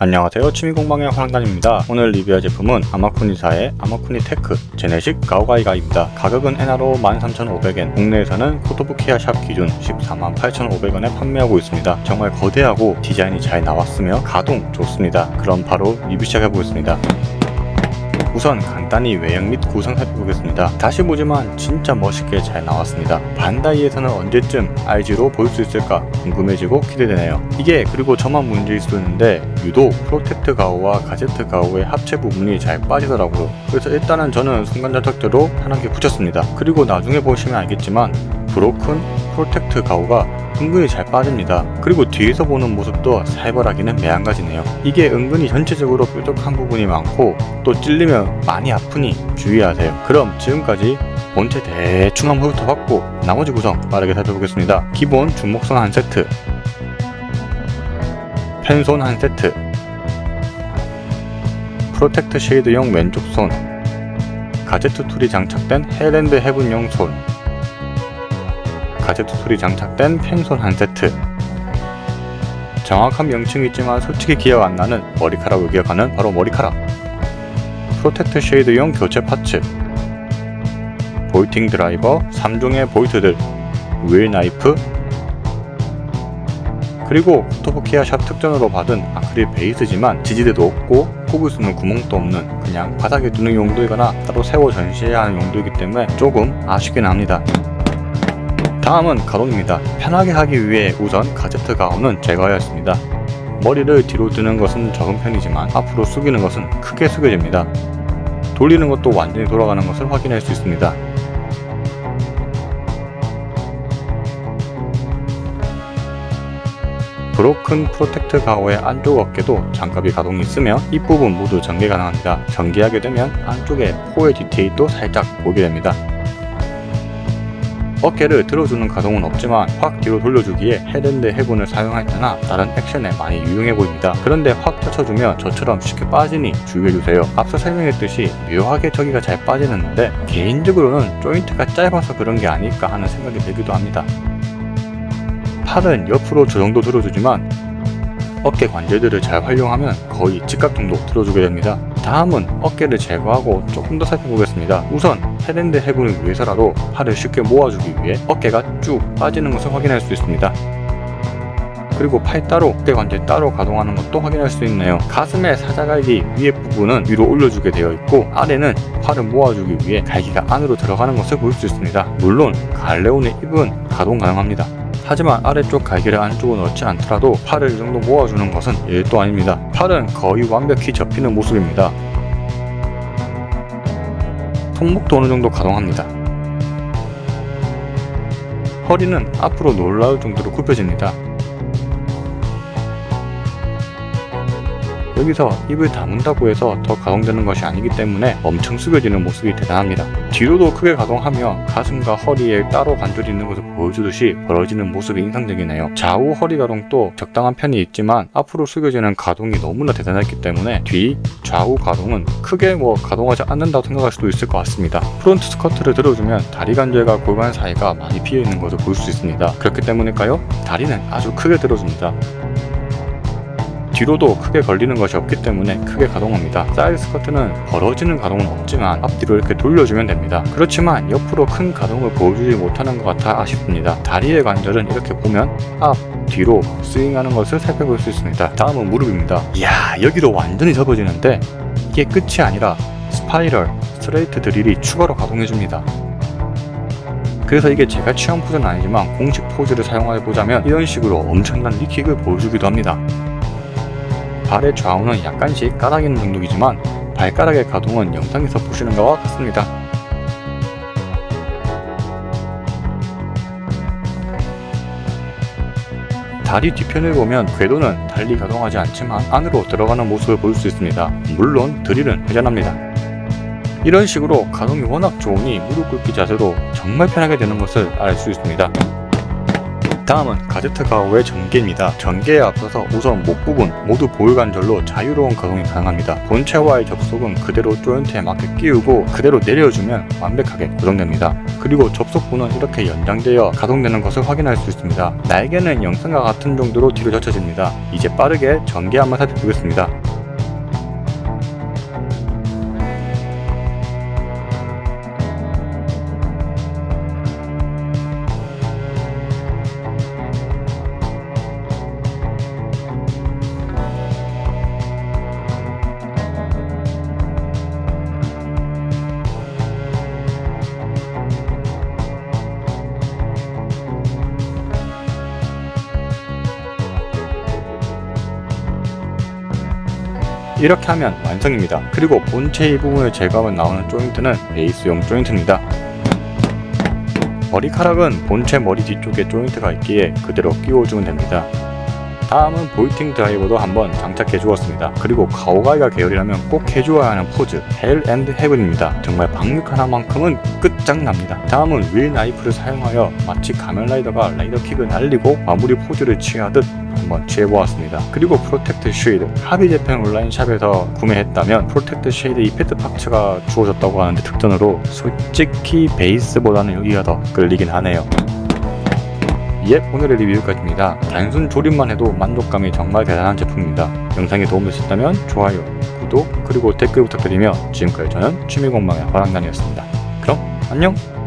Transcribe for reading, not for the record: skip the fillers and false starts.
안녕하세요, 취미공방의 황당입니다. 오늘 리뷰할 제품은 아마쿠니사의 아마쿠니 테크 제네식 가오가이가입니다. 가격은 엔화로 13,500엔, 국내에서는 코토부키아 샵 기준 148,500원에 판매하고 있습니다. 정말 거대하고 디자인이 잘 나왔으며 가동 좋습니다. 그럼 바로 리뷰 시작해보겠습니다. 우선 간단히 외형 및 구성 살펴보겠습니다. 다시 보지만 진짜 멋있게 잘 나왔습니다. 반다이에서는 언제쯤 RG로 보일 수 있을까 궁금해지고 기대되네요. 이게 그리고 저만 문제일 수도 있는데 유독 프로텍트 가오와 가제트 가오의 합체 부분이 잘 빠지더라고요. 그래서 일단은 저는 순간 장착제로 편하게 붙였습니다. 그리고 나중에 보시면 알겠지만 브로큰 프로텍트 가오가 은근히 잘 빠집니다. 그리고 뒤에서 보는 모습도 살벌하기는 매한가지네요. 이게 은근히 전체적으로 뾰족한 부분이 많고 또 찔리면 많이 아프니 주의하세요. 그럼 지금까지 본체 대충 한번 훑어봤고 나머지 구성 빠르게 살펴보겠습니다. 기본 주먹선 한 세트, 펜손 한 세트, 프로텍트 쉐이드용 왼쪽 손, 가제트 툴이 장착된 헤일랜드 헤븐용 손, 가제트 툴이 장착된 펜손 한 세트. 정확한 명칭이 있지만 솔직히 기억 안 나는 머리카락을 기억하는 바로 머리카락. 프로텍트 쉐이드용 교체 파츠, 볼팅 드라이버 3종의 볼트들, 윌 나이프, 그리고 코토부키아 샵 특전으로 받은 아크릴 베이스지만 지지대도 없고 꼽을 수 있는 구멍도 없는 그냥 바닥에 두는 용도이거나 따로 세워 전시해야 하는 용도이기 때문에 조금 아쉽긴 합니다. 다음은 가동입니다. 편하게 하기 위해 우선 가제트 가오는 제거하였습니다. 머리를 뒤로 드는 것은 적은 편이지만 앞으로 숙이는 것은 크게 숙여집니다. 돌리는 것도 완전히 돌아가는 것을 확인할 수 있습니다. 브로큰 프로텍트 가오의 안쪽 어깨도 장갑이 가동이 있으며 이 부분 모두 전개 가능합니다. 전개하게 되면 안쪽에 포의 디테일도 살짝 보게 됩니다. 어깨를 들어주는 가동은 없지만 확 뒤로 돌려주기에 헤일랜드 헤븐을 사용할 때나 다른 액션에 많이 유용해 보입니다. 그런데 확 젖혀주면 저처럼 쉽게 빠지니 주의해주세요. 앞서 설명했듯이 묘하게 저기가 잘 빠지는데 개인적으로는 조인트가 짧아서 그런 게 아닐까 하는 생각이 들기도 합니다. 팔은 옆으로 저 정도 들어주지만 어깨 관절들을 잘 활용하면 거의 직각 정도 들어주게 됩니다. 다음은 어깨를 제거하고 조금 더 살펴보겠습니다. 우선 헤일랜드 헤븐을 위해서라도 팔을 쉽게 모아주기 위해 어깨가 쭉 빠지는 것을 확인할 수 있습니다. 그리고 팔 따로, 어깨 관절 따로 가동하는 것도 확인할 수 있네요. 가슴의 사자갈기 위에 부분은 위로 올려주게 되어 있고 아래는 팔을 모아주기 위해 갈기가 안으로 들어가는 것을 볼 수 있습니다. 물론 갈레온의 입은 가동 가능합니다. 하지만 아래쪽 갈기를 안쪽으로 넣지 않더라도 팔을 이 정도 모아주는 것은 일도 아닙니다. 팔은 거의 완벽히 접히는 모습입니다. 손목도 어느 정도 가동합니다. 허리는 앞으로 놀라울 정도로 굽혀집니다. 여기서 입을 다문다고 해서 더 가동되는 것이 아니기 때문에 엄청 숙여지는 모습이 대단합니다. 뒤로도 크게 가동하며 가슴과 허리에 따로 관절이 있는 것을 보여주듯이 벌어지는 모습이 인상적이네요. 좌우 허리 가동도 적당한 편이 있지만 앞으로 숙여지는 가동이 너무나 대단했기 때문에 뒤, 좌우 가동은 크게 가동하지 않는다고 생각할 수도 있을 것 같습니다. 프론트 스커트를 들어주면 다리 관절과 골반 사이가 많이 비어있는 것을 볼 수 있습니다. 그렇기 때문일까요? 다리는 아주 크게 들어줍니다. 뒤로도 크게 걸리는 것이 없기 때문에 크게 가동합니다. 사이드 스커트는 벌어지는 가동은 없지만 앞뒤로 이렇게 돌려주면 됩니다. 그렇지만 옆으로 큰 가동을 보여주지 못하는 것 같아 아쉽습니다. 다리의 관절은 이렇게 보면 앞, 뒤로 스윙하는 것을 살펴볼 수 있습니다. 다음은 무릎입니다. 이야, 여기도 완전히 접어지는데 이게 끝이 아니라 스파이럴, 스트레이트 드릴이 추가로 가동해줍니다. 그래서 이게 제가 취한 포즈는 아니지만 공식 포즈를 사용해보자면 이런 식으로 엄청난 리킥을 보여주기도 합니다. 발의 좌우는 약간씩 까닥이는 정도이지만 발가락의 가동은 영상에서 보시는 것과 같습니다. 다리 뒤편을 보면 궤도는 달리 가동하지 않지만 안으로 들어가는 모습을 볼 수 있습니다. 물론 드릴은 회전합니다. 이런 식으로 가동이 워낙 좋으니 무릎 꿇기 자세도 정말 편하게 되는 것을 알 수 있습니다. 다음은 가제트 가구의 전개입니다. 전개에 앞서서 우선 목 부분 모두 보유 관절로 자유로운 가동이 가능합니다. 본체와의 접속은 그대로 조인트에 맞게 끼우고 그대로 내려주면 완벽하게 고정됩니다. 그리고 접속부는 이렇게 연장되어 가동되는 것을 확인할 수 있습니다. 날개는 영상과 같은 정도로 뒤로 젖혀집니다. 이제 빠르게 전개 한번 살펴보겠습니다. 이렇게 하면 완성입니다. 그리고 본체 이 부분을 제거하면 나오는 조인트는 베이스용 조인트입니다. 머리카락은 본체 머리 뒤쪽에 조인트가 있기에 그대로 끼워주면 됩니다. 다음은 볼팅 드라이버도 한번 장착해 주었습니다. 그리고 가오가이가 계열이라면 꼭 해주어야 하는 포즈 헬 앤드 헤븐입니다. 정말 박육 하나만큼은 끝장납니다. 다음은 윌 나이프를 사용하여 마치 가면라이더가 라이더킥을 날리고 마무리 포즈를 취하듯 한번 취해보았습니다. 그리고 프로텍트 쉐이드 하비제펜 온라인샵에서 구매했다면 프로텍트 쉐이드 이펙트 파츠가 주어졌다고 하는데 특전으로 솔직히 베이스보다는 여기가 더 끌리긴 하네요. 오늘의 리뷰 여기까지입니다. 단순 조립만 해도 만족감이 정말 대단한 제품입니다. 영상이 도움되셨다면 좋아요, 구독, 그리고 댓글 부탁드리며 지금까지 저는 취미공방의 화랑단이었습니다. 그럼 안녕!